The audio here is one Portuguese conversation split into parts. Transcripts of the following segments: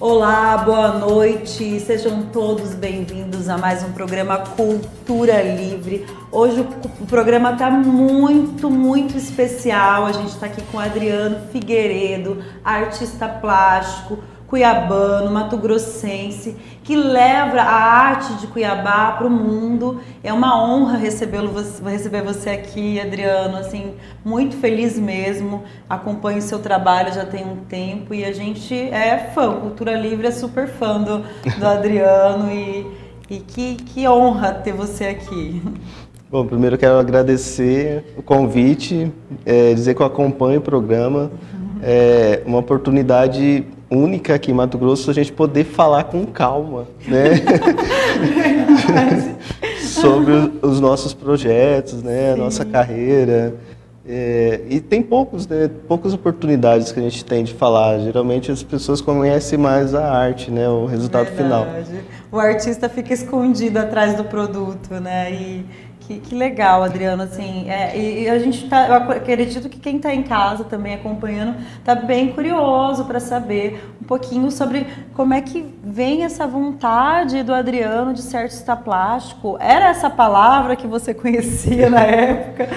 Olá, boa noite, sejam todos bem-vindos a mais um programa Cultura Livre. Hoje o programa está muito especial, a gente está aqui com o Adriano Figueiredo, artista plástico, cuiabano, mato-grossense, que leva a arte de Cuiabá para o mundo. É uma honra receber você aqui, Adriano, assim, muito feliz mesmo. Acompanho o seu trabalho já tem um tempo e a gente é fã, Cultura Livre é super fã do Adriano e que honra ter você aqui. Bom, primeiro eu quero agradecer o convite, dizer que eu acompanho o programa. É uma oportunidade única aqui em Mato Grosso a gente poder falar com calma, né? Sobre os nossos projetos, né? A nossa carreira. E tem poucas oportunidades que a gente tem de falar. Geralmente as pessoas conhecem mais a arte, né? O resultado final. O artista fica escondido atrás do produto, né? Que legal, Adriano, assim, e a gente eu acredito que quem está em casa também acompanhando está bem curioso para saber um pouquinho sobre como é que vem essa vontade do Adriano de ser artista plástico. Era essa palavra que você conhecia na época?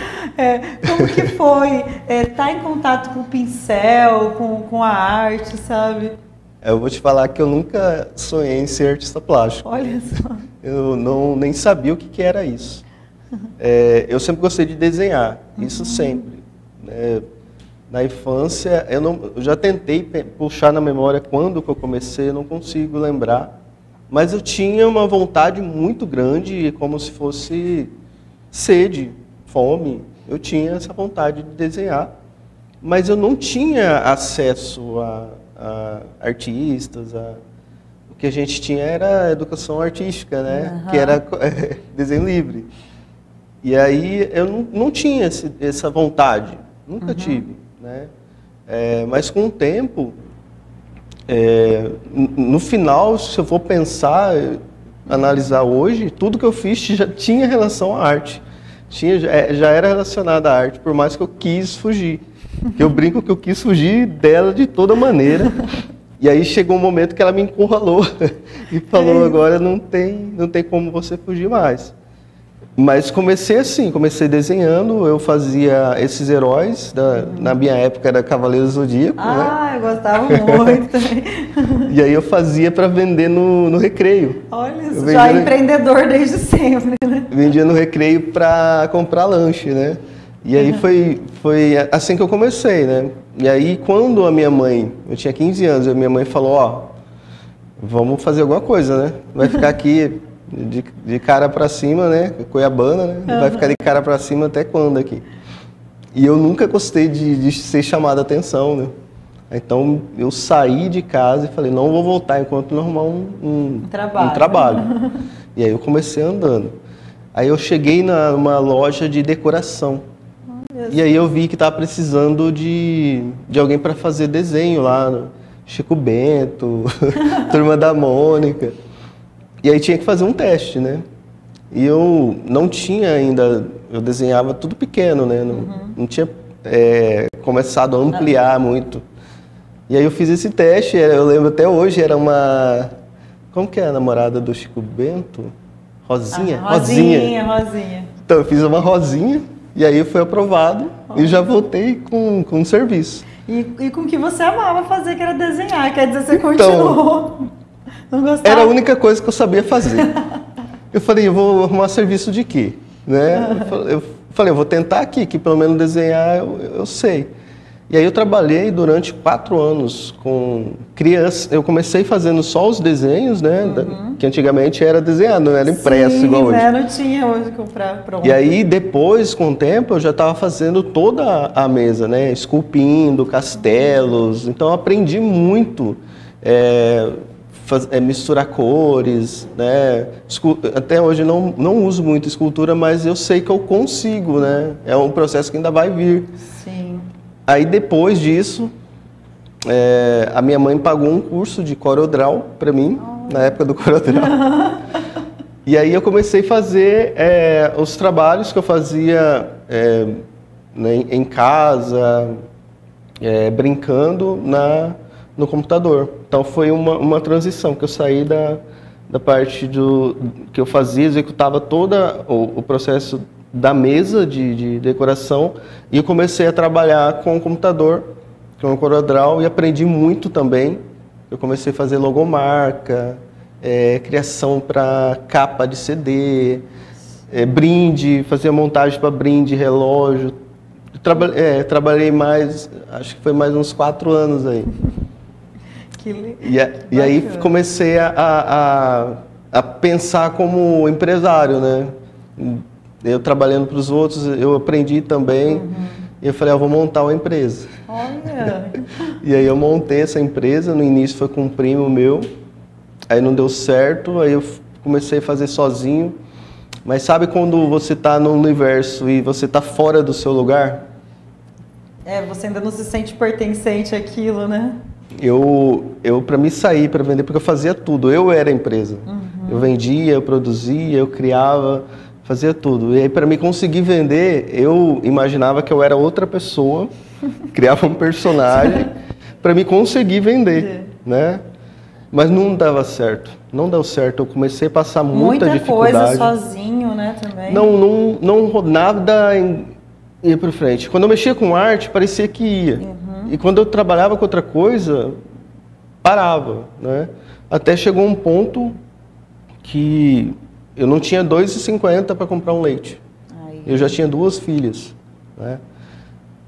Como que foi estar em contato com o pincel, com a arte, sabe? Eu vou te falar que eu nunca sonhei em ser artista plástico. Olha só. Eu nem sabia o que era isso. Eu sempre gostei de desenhar, isso sempre. Na infância, eu já tentei puxar na memória quando que eu comecei, eu não consigo lembrar. Mas eu tinha uma vontade muito grande, como se fosse sede, fome. Eu tinha essa vontade de desenhar, mas eu não tinha acesso a artistas. O que a gente tinha era educação artística, né? Que era desenho livre. E aí eu não tinha essa vontade, nunca tive, né? Mas com o tempo, no final, se eu for pensar, analisar hoje, tudo que eu fiz já tinha relação à arte. Já era relacionado à arte, por mais que eu quis fugir. Eu brinco que eu quis fugir dela de toda maneira. E aí chegou um momento que ela me encurralou e falou, agora não tem como você fugir mais. Mas comecei assim, comecei desenhando, eu fazia esses heróis, na minha época era Cavaleiro Zodíaco, né? Eu gostava muito também. E aí eu fazia para vender no recreio. Olha isso, já empreendedor desde sempre, né? Vendia no recreio para comprar lanche, né? E aí foi assim que eu comecei, né? E aí quando a minha mãe, eu tinha 15 anos, a minha mãe falou, vamos fazer alguma coisa, né? Vai ficar aqui de cara para cima, né? Cuiabana, né? Vai ficar de cara para cima até quando aqui? E eu nunca gostei de ser chamado a atenção, né? Então eu saí de casa e falei, não vou voltar enquanto não arrumar um trabalho. E aí eu comecei andando. Aí eu cheguei numa loja de decoração. E aí eu vi que estava precisando de alguém para fazer desenho lá, Chico Bento, Turma da Mônica. E aí tinha que fazer um teste, né? E eu não tinha ainda, eu desenhava tudo pequeno, né? Não tinha começado a ampliar muito. E aí eu fiz esse teste, eu lembro até hoje, era uma... Como que é a namorada do Chico Bento? Rosinha? Rosinha. Então eu fiz uma rosinha, e aí eu fui aprovado e já voltei com um serviço. E com o que você amava fazer, que era desenhar, quer dizer, você continuou... Não gostava? Era a única coisa que eu sabia fazer. Eu falei, eu vou arrumar serviço de quê? Né? Eu falei, eu vou tentar aqui, que pelo menos desenhar eu sei. E aí eu trabalhei durante 4 anos com crianças. Eu comecei fazendo só os desenhos, né? Que antigamente era desenhado, não era impresso igual hoje. Não tinha hoje comprar pronto. E aí depois, com o tempo, eu já estava fazendo toda a mesa, né? Esculpindo castelos. Então eu aprendi muito. Misturar cores, né? Até hoje não uso muito escultura, mas eu sei que eu consigo, né? É um processo que ainda vai vir. Sim. Aí depois disso, a minha mãe pagou um curso de CorelDRAW para mim, na época do CorelDRAW. E aí eu comecei a fazer os trabalhos que eu fazia em casa, brincando no computador. Então foi uma transição, que eu saí da parte que eu fazia, executava todo o processo da mesa de decoração, e eu comecei a trabalhar com o computador, com o CorelDRAW, e aprendi muito também. Eu comecei a fazer logomarca, criação para capa de CD, brinde, fazia montagem para brinde, relógio. Trabalhei mais, acho que foi mais uns 4 anos aí. E aí comecei a pensar como empresário, né? Eu trabalhando para os outros, eu aprendi também. E eu falei, eu vou montar uma empresa. Olha! E aí eu montei essa empresa, no início foi com um primo meu, aí não deu certo, aí eu comecei a fazer sozinho. Mas sabe quando você está no universo e você está fora do seu lugar? Você ainda não se sente pertencente àquilo, né? Para me sair, para vender, porque eu fazia tudo, eu era a empresa. Eu vendia, eu produzia, eu criava, fazia tudo. E aí, para mim conseguir vender, eu imaginava que eu era outra pessoa, criava um personagem para me conseguir vender, né? Mas não dava certo, não deu certo. Eu comecei a passar muita dificuldade. Muita coisa sozinho, né, também? Não nada ia para frente. Quando eu mexia com arte, parecia que ia. E quando eu trabalhava com outra coisa, parava, né? Até chegou um ponto que eu não tinha R$2,50 para comprar um leite. Eu já tinha 2 filhas, né?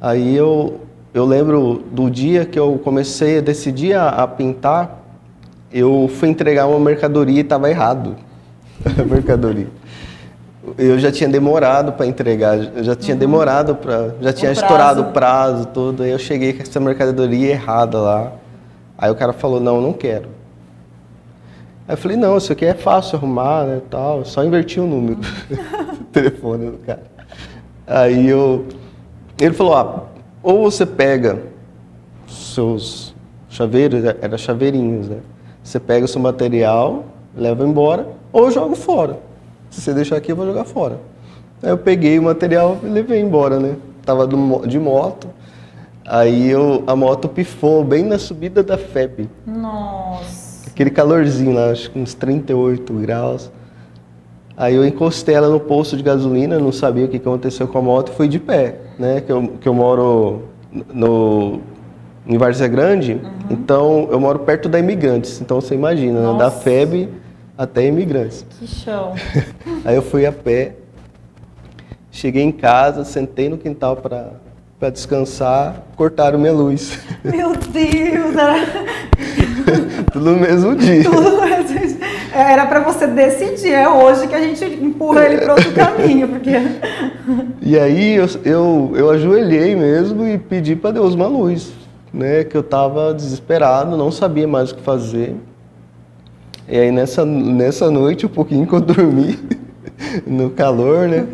Aí eu lembro do dia que eu comecei a decidir a pintar, eu fui entregar uma mercadoria e estava errado a mercadoria. Eu já tinha demorado para entregar, eu já tinha demorado já tinha estourado o prazo todo. Aí eu cheguei com essa mercadoria errada lá. Aí o cara falou, não quero. Aí eu falei, não, isso aqui é fácil arrumar, né, tal, só inverti o número do telefone do cara. Aí ele falou, ou você pega seus chaveiros, era chaveirinhos, né? Você pega o seu material, leva embora, ou eu jogo fora. Se você deixar aqui, eu vou jogar fora. Aí eu peguei o material e levei embora, né? Tava de moto, aí a moto pifou bem na subida da FEB. Nossa! Aquele calorzinho lá, acho que uns 38 graus. Aí eu encostei ela no posto de gasolina, não sabia o que aconteceu com a moto, e fui de pé, né? Que eu moro em Várzea Grande, então eu moro perto da Imigrantes. Então você imagina, né? Da FEB até Imigrantes. Que chão! Aí eu fui a pé, cheguei em casa, sentei no quintal para descansar, cortaram minha luz. Meu Deus! Tudo no mesmo dia. Era para você decidir, é hoje que a gente empurra ele para outro caminho, porque... E aí eu ajoelhei mesmo e pedi para Deus uma luz, né? Que eu estava desesperado, não sabia mais o que fazer. E aí nessa noite, um pouquinho que eu dormi, no calor, né?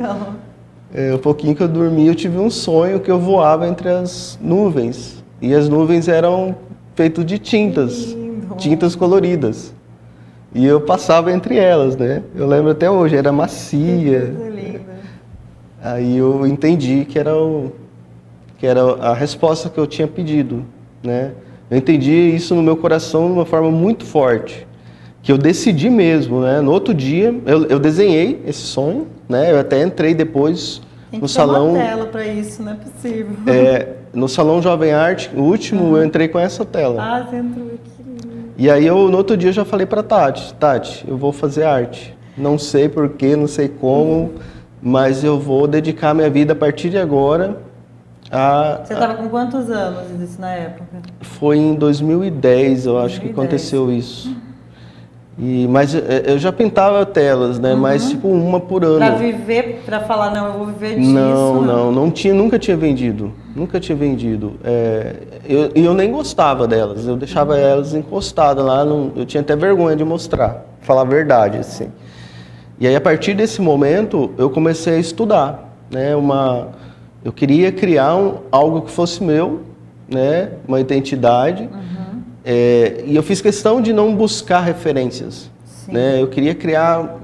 Um pouquinho que eu dormi, eu tive um sonho que eu voava entre as nuvens. E as nuvens eram feitas de tintas coloridas. E eu passava entre elas, né? Eu lembro até hoje, era macia. Aí eu entendi que era a resposta que eu tinha pedido, né? Eu entendi isso no meu coração de uma forma muito forte. Que eu decidi mesmo, né? No outro dia, eu desenhei esse sonho, né? Eu até entrei depois no salão... Tem uma tela para isso, não é possível. No Salão Jovem Arte, o último, eu entrei com essa tela. Você entrou aqui. E aí, no outro dia, eu já falei para Tati, eu vou fazer arte. Não sei porquê, não sei como, mas eu vou dedicar minha vida a partir de agora Você estava com quantos anos isso na época? Foi em 2010, eu acho que aconteceu isso. Mas eu já pintava telas, né? Mas tipo uma por ano. Para viver, para falar, não, eu vou viver disso. Nunca tinha vendido. Eu nem gostava delas, eu deixava elas encostadas lá, eu tinha até vergonha de mostrar, falar a verdade, assim. E aí a partir desse momento eu comecei a estudar, né? Eu queria criar algo que fosse meu, né? Uma identidade. E eu fiz questão de não buscar referências, né? Eu queria criar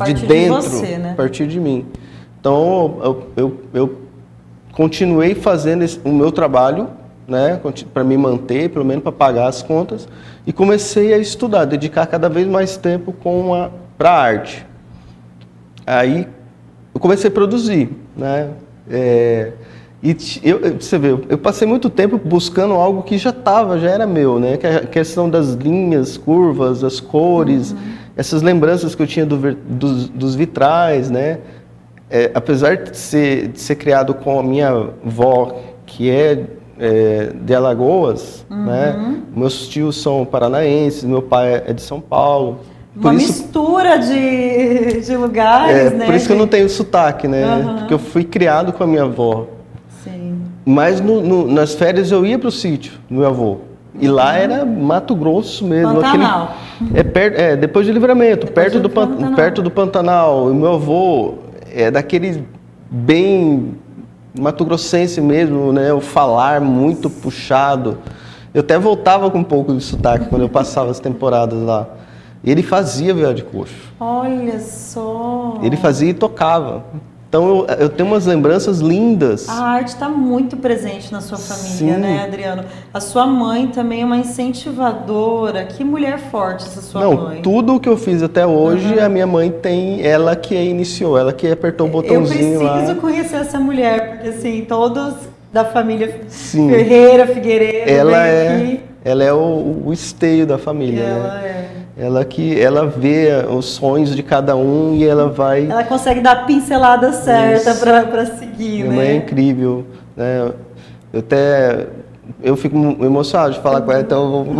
de dentro, você, né? a partir de mim. Então eu continuei fazendo o meu trabalho, né, para me manter, pelo menos para pagar as contas, e comecei a estudar, dedicar cada vez mais tempo para a arte. Aí eu comecei a produzir, né, você vê, eu passei muito tempo buscando algo que já era meu, né, que é a questão das linhas, curvas, as cores, essas lembranças que eu tinha dos vitrais, né, apesar de ser criado com a minha avó, que de Alagoas, né? Meus tios são paranaenses, meu pai é de São Paulo. Uma mistura de lugares, né? Por isso que eu não tenho sotaque, né? Porque eu fui criado com a minha avó. Sim. Mas nas férias eu ia para o sítio do meu avô. E lá era Mato Grosso mesmo. Pantanal. Depois de Livramento, perto do Pantanal. E meu avô é daquele bem mato-grossense mesmo, né? O falar muito puxado. Eu até voltava com um pouco de sotaque quando eu passava as temporadas lá. Ele fazia viola de coxo. Olha só! Ele fazia e tocava. Então eu tenho umas lembranças lindas. A arte está muito presente na sua família, Sim. né, Adriano? A sua mãe também é uma incentivadora. Que mulher forte essa sua mãe. Não, tudo o que eu fiz até hoje, a minha mãe tem, ela que iniciou, ela que apertou o botãozinho lá. Eu preciso conhecer essa mulher, porque assim, todos da família Figueiredo, ela é o esteio da família, né? Ela vê os sonhos de cada um e ela vai... Ela consegue dar a pincelada certa para seguir, Minha mãe é incrível, né? Eu fico emocionado de falar com ela, então eu vou...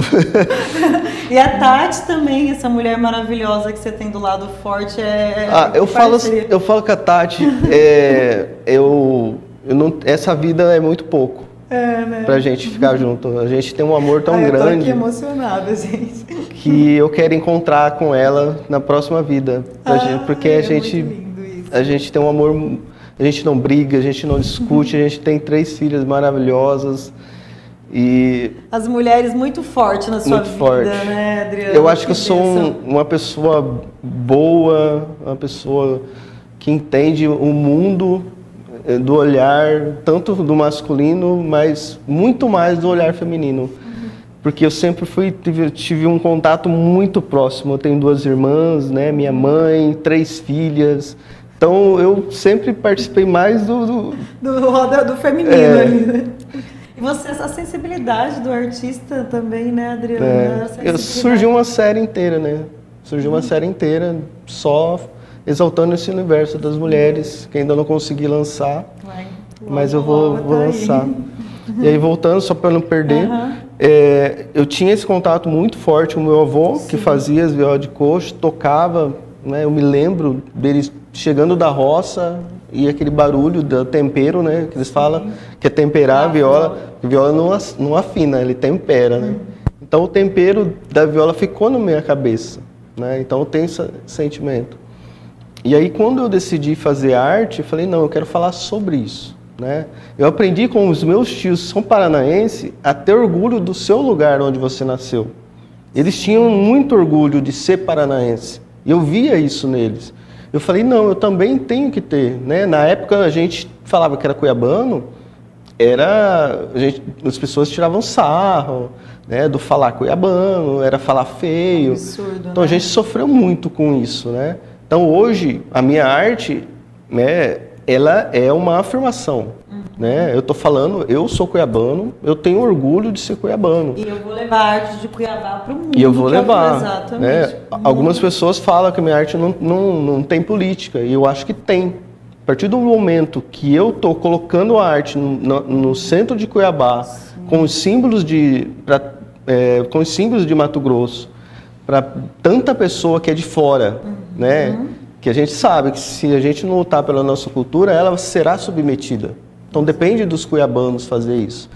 E a Tati também, essa mulher maravilhosa que você tem do lado forte, eu falo que a Tati, essa vida é muito pouco. Né? Pra gente ficar junto. A gente tem um amor tão grande. Eu tô aqui emocionada, gente. Que eu quero encontrar com ela na próxima vida. Porque a gente tem um amor, a gente não briga, a gente não discute, a gente tem 3 filhas maravilhosas. E as mulheres muito fortes na sua vida, forte. Né, Adriano? Eu acho que eu sou uma pessoa boa, uma pessoa que entende o mundo do olhar, tanto do masculino, mas muito mais do olhar feminino. Porque eu sempre tive um contato muito próximo. Eu tenho 2 irmãs, né? Minha mãe, 3 filhas. Então eu sempre participei mais do feminino ali, né? E você, essa sensibilidade do artista também, né, Adriano? Surgiu uma série inteira, né? Surgiu uma série inteira só exaltando esse universo das mulheres, que ainda não consegui lançar, mas eu vou lançar. E aí, voltando, só para não perder, eu tinha esse contato muito forte com o meu avô, que fazia as violas de coxo, tocava, né? Eu me lembro dele chegando da roça e aquele barulho do tempero, né? Que eles falam, que é temperar a viola. A viola não afina, ele tempera, né? Então, o tempero da viola ficou na minha cabeça, né? Então, eu tenho esse sentimento. E aí, quando eu decidi fazer arte, eu falei, não, eu quero falar sobre isso, né? Eu aprendi com os meus tios, são paranaenses, a ter orgulho do seu lugar onde você nasceu. Eles tinham muito orgulho de ser paranaense. Eu via isso neles. Eu falei, não, eu também tenho que ter, né? Na época, a gente falava que era cuiabano, as pessoas tiravam sarro, né? Do falar cuiabano, era falar feio. Absurdo, então, né? A gente sofreu muito com isso, né? Então, hoje, a minha arte, né, ela é uma afirmação, né? Eu estou falando, eu sou cuiabano, eu tenho orgulho de ser cuiabano. E eu vou levar a arte de Cuiabá para o mundo. E eu vou levar. Exatamente. Né? Algumas pessoas falam que a minha arte não tem política, e eu acho que tem. A partir do momento que eu estou colocando a arte no centro de Cuiabá, com os símbolos de Mato Grosso, para tanta pessoa que é de fora, né? Que a gente sabe que se a gente não lutar pela nossa cultura, ela será submetida. Então depende dos cuiabanos fazer isso.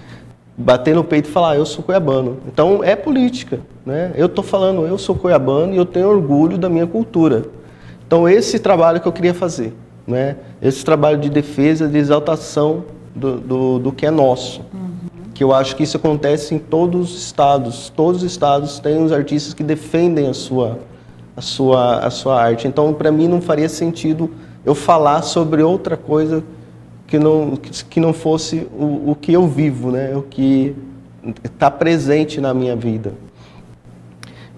Bater no peito e falar, eu sou cuiabano. Então é política, né? Eu estou falando, eu sou cuiabano e eu tenho orgulho da minha cultura. Então esse trabalho que eu queria fazer, né? Esse trabalho de defesa, de exaltação do que é nosso. Que eu acho que isso acontece em todos os estados. Todos os estados têm os artistas que defendem a sua arte. Então, para mim, não faria sentido eu falar sobre outra coisa que não fosse o que eu vivo, né? O que está presente na minha vida.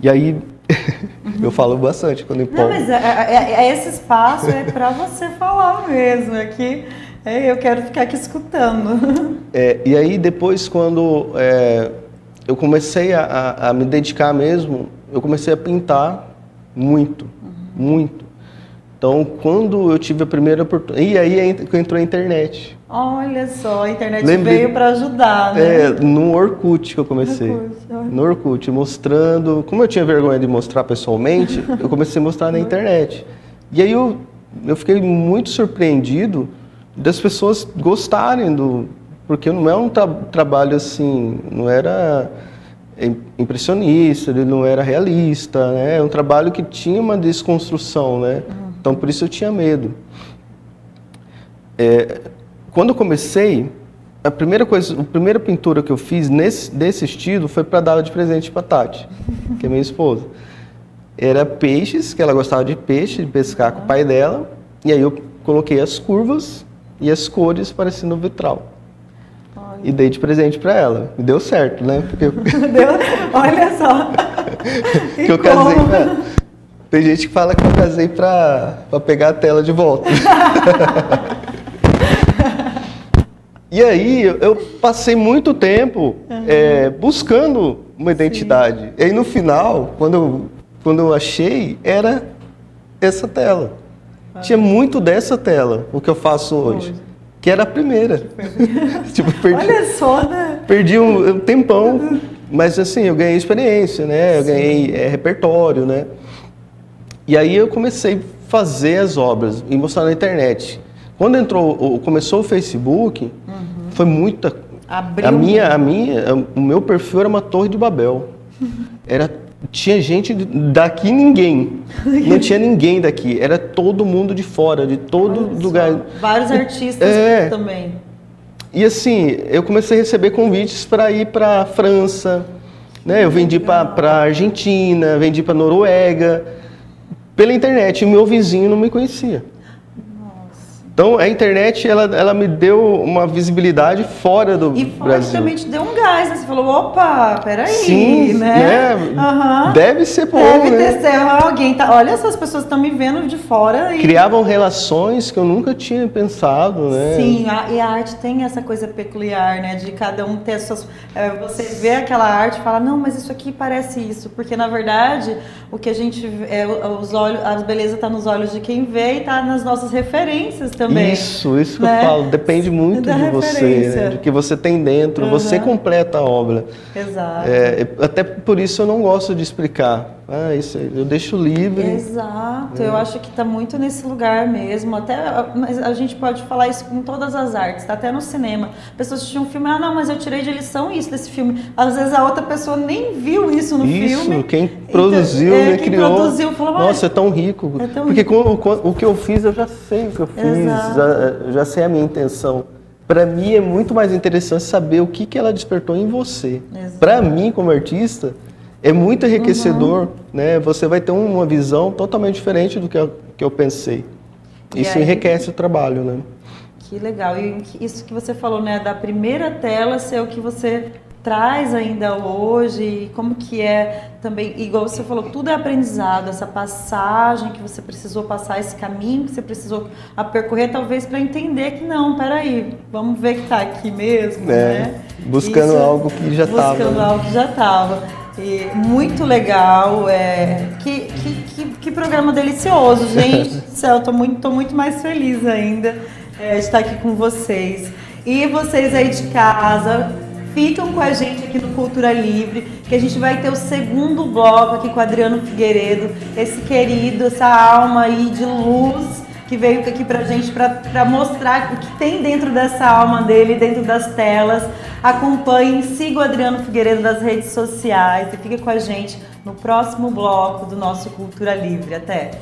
E aí, eu falo bastante quando empolgo. Não, mas esse espaço é para você falar mesmo, aqui eu quero ficar aqui escutando. E aí, depois, quando eu comecei a me dedicar mesmo, eu comecei a pintar muito, muito. Então, quando eu tive a primeira oportunidade... E aí entrou a internet. Olha só, a internet veio para ajudar, né? No Orkut que eu comecei. No Orkut, mostrando... Como eu tinha vergonha de mostrar pessoalmente, eu comecei a mostrar na internet. E aí eu fiquei muito surpreendido das pessoas gostarem do... Porque não é um trabalho assim... Não era impressionista, ele não era realista, né? É um trabalho que tinha uma desconstrução, né? Então, por isso eu tinha medo. Quando eu comecei, a primeira pintura que eu fiz desse estilo foi para dar de presente para a Tati, que é minha esposa. Era peixes, que ela gostava de peixe, de pescar com o pai dela, e aí eu coloquei as curvas e as cores parecendo um vitral. Olha. E dei de presente para ela. E deu certo, né? Porque olha só! Que eu casei com ela. Tem gente que fala que eu casei pra pegar a tela de volta. E aí, eu passei muito tempo buscando uma identidade. Sim. E aí, no final, quando eu achei, era essa tela. Tinha muito dessa tela, o que eu faço hoje. Que era a primeira. Tipo, olha só, né? Perdi um tempão, mas assim, eu ganhei experiência, né? Eu ganhei repertório, né? E aí eu comecei a fazer as obras e mostrar na internet. Quando começou o Facebook, foi muita... Abriu. O meu perfil era uma torre de Babel. Tinha gente daqui, ninguém. Não tinha ninguém daqui. Era todo mundo de fora, de todo lugar. Vários artistas também. E assim, eu comecei a receber convites para ir para a França, né? Eu vendi para a Argentina, vendi para a Noruega, pela internet. E o meu vizinho não me conhecia. Então, a internet, ela me deu uma visibilidade fora do Brasil. E também te deu um gás, né? Você falou, opa, peraí, sim, né? Deve ser bom, deve ter ser alguém. Olha, essas pessoas estão me vendo de fora. Criavam relações que eu nunca tinha pensado, né? Sim, e a arte tem essa coisa peculiar, né? De cada um ter suas... você vê aquela arte e fala, não, mas isso aqui parece isso. Porque, na verdade, o que a gente vê, a beleza está nos olhos de quem vê e está nas nossas referências também. Isso que eu falo, depende muito de você, né? Do que você tem dentro, você completa a obra. Exato. Até por isso eu não gosto de explicar. Isso eu deixo livre. Exato, eu acho que está muito nesse lugar mesmo. Mas a gente pode falar isso com todas as artes, tá? Até no cinema. A pessoa assistiu um filme, não, mas eu tirei de lição isso desse filme. Às vezes a outra pessoa nem viu isso no filme. Quem produziu, quem criou. Produziu, falou, nossa, é tão rico. Porque o que eu fiz, eu já sei o que eu fiz, já sei a minha intenção. Para mim é muito mais interessante saber o que ela despertou em você. Para mim, como artista, é muito enriquecedor, né? Você vai ter uma visão totalmente diferente do que eu pensei. Isso enriquece o trabalho, né? Que legal. E isso que você falou, né? Da primeira tela ser o que você traz ainda hoje, e como que é também, igual você falou, tudo é aprendizado, essa passagem que você precisou passar, esse caminho que você precisou percorrer, talvez para entender que não, peraí, vamos ver que está aqui mesmo, né? Buscando algo que já estava. Buscando algo que já estava. E muito legal, que programa delicioso, gente do céu, tô muito mais feliz ainda de estar aqui com vocês. E vocês aí de casa, ficam com a gente aqui no Cultura Livre, que a gente vai ter o segundo bloco aqui com o Adriano Figueiredo, esse querido, essa alma aí de luz que veio aqui pra gente para mostrar o que tem dentro dessa alma dele, dentro das telas. Acompanhem, siga o Adriano Figueiredo nas redes sociais e fica com a gente no próximo bloco do nosso Cultura Livre. Até!